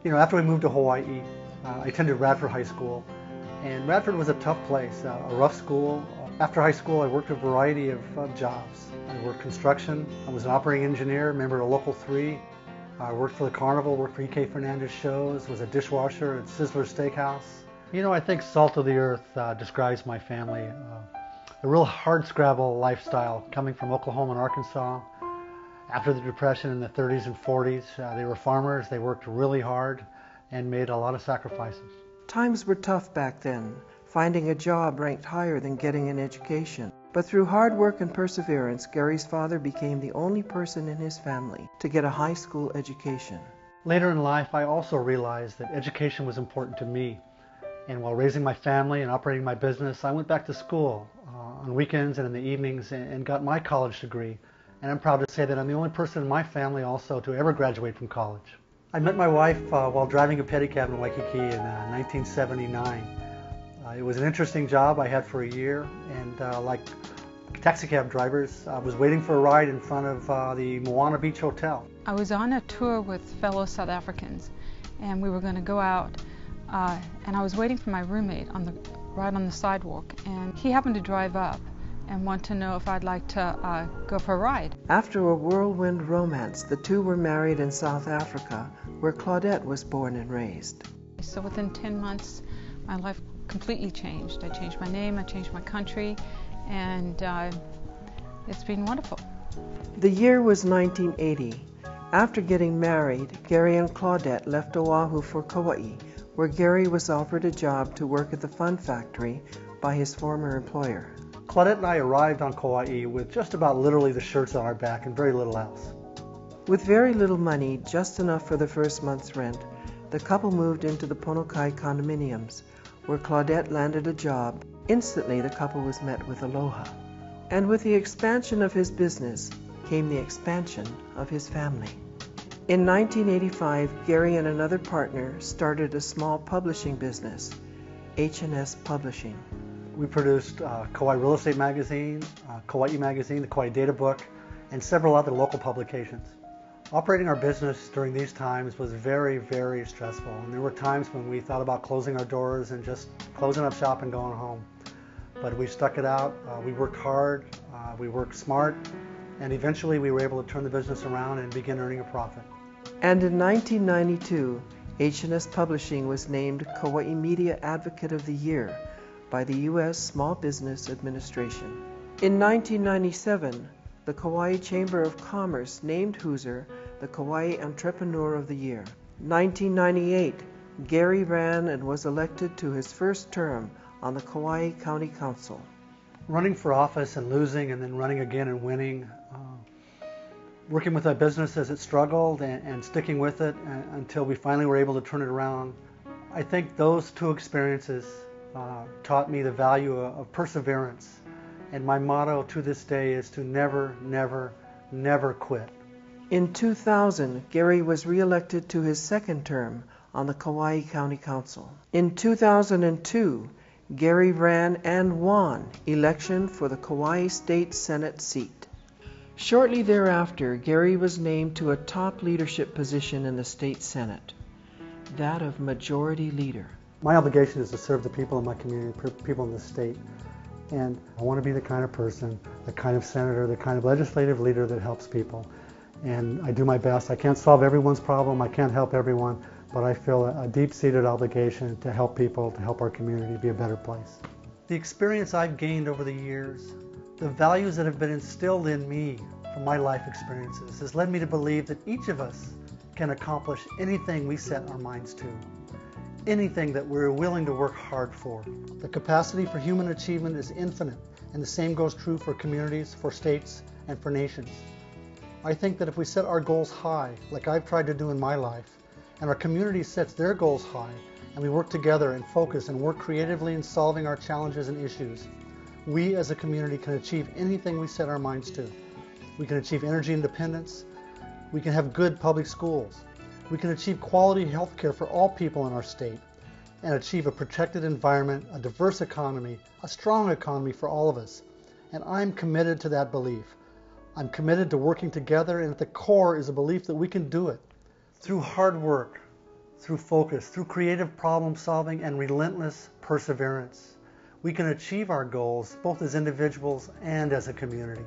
After we moved to Hawaii, I attended Radford High School, and Radford was a tough place, a rough school. After high school, I worked a variety of jobs. I worked construction. I was an operating engineer, member of Local 3. I worked for the Carnival, worked for E.K. Fernandez shows, was a dishwasher at Sizzler Steakhouse. I think salt of the earth describes my family. A real hardscrabble lifestyle coming from Oklahoma and Arkansas. After the Depression in the 30s and 40s, they were farmers. They worked really hard and made a lot of sacrifices. Times were tough back then. Finding a job ranked higher than getting an education. But through hard work and perseverance, Gary's father became the only person in his family to get a high school education. Later in life, I also realized that education was important to me. And while raising my family and operating my business, I went back to school on weekends and in the evenings and got my college degree. And I'm proud to say that I'm the only person in my family also to ever graduate from college. I met my wife while driving a pedicab in Waikiki in 1979. It was an interesting job I had for a year, and like taxicab drivers, I was waiting for a ride in front of the Moana Beach Hotel. I was on a tour with fellow South Africans, and we were going to go out, and I was waiting for my roommate right on the sidewalk, and he happened to drive up and want to know if I'd like to go for a ride. After a whirlwind romance, the two were married in South Africa, where Claudette was born and raised. So within 10 months, my life completely changed. I changed my name, I changed my country, and it's been wonderful. The year was 1980. After getting married, Gary and Claudette left Oahu for Kauai, where Gary was offered a job to work at the Fun Factory by his former employer. Claudette and I arrived on Kauai with just about literally the shirts on our back and very little else. With very little money, just enough for the first month's rent, the couple moved into the Ponokai condominiums, where Claudette landed a job. Instantly, the couple was met with aloha. And with the expansion of his business came the expansion of his family. In 1985, Gary and another partner started a small publishing business, H&S Publishing. We produced Kauai Real Estate Magazine, Kauai Magazine, the Kauai Data Book, and several other local publications. Operating our business during these times was very, very stressful, and there were times when we thought about closing our doors and just closing up shop and going home. But we stuck it out, we worked hard, we worked smart, and eventually we were able to turn the business around and begin earning a profit. And in 1992, H&S Publishing was named Kauai Media Advocate of the Year by the U.S. Small Business Administration. In 1997, the Kauai Chamber of Commerce named Hooser the Kauai Entrepreneur of the Year. 1998, Gary ran and was elected to his first term on the Kauai County Council. Running for office and losing and then running again and winning, working with our business as it struggled and sticking with it until we finally were able to turn it around. I think those two experiences taught me the value of perseverance. And my motto to this day is to never, never, never quit. In 2000, Gary was re-elected to his second term on the Kauai County Council. In 2002, Gary ran and won election for the Kauai State Senate seat. Shortly thereafter, Gary was named to a top leadership position in the state Senate, that of Majority Leader. My obligation is to serve the people in my community, people in the state. And I want to be the kind of person, the kind of senator, the kind of legislative leader that helps people. And I do my best. I can't solve everyone's problem, I can't help everyone, but I feel a deep-seated obligation to help people, to help our community be a better place. The experience I've gained over the years, the values that have been instilled in me from my life experiences, has led me to believe that each of us can accomplish anything we set our minds to. Anything that we're willing to work hard for. The capacity for human achievement is infinite, and the same goes true for communities, for states, and for nations. I think that if we set our goals high, like I've tried to do in my life, and our community sets their goals high, and we work together and focus and work creatively in solving our challenges and issues, we as a community can achieve anything we set our minds to. We can achieve energy independence, we can have good public schools, we can achieve quality health care for all people in our state, and achieve a protected environment, a diverse economy, a strong economy for all of us. And I'm committed to that belief. I'm committed to working together, and at the core is a belief that we can do it through hard work, through focus, through creative problem solving and relentless perseverance, we can achieve our goals both as individuals and as a community.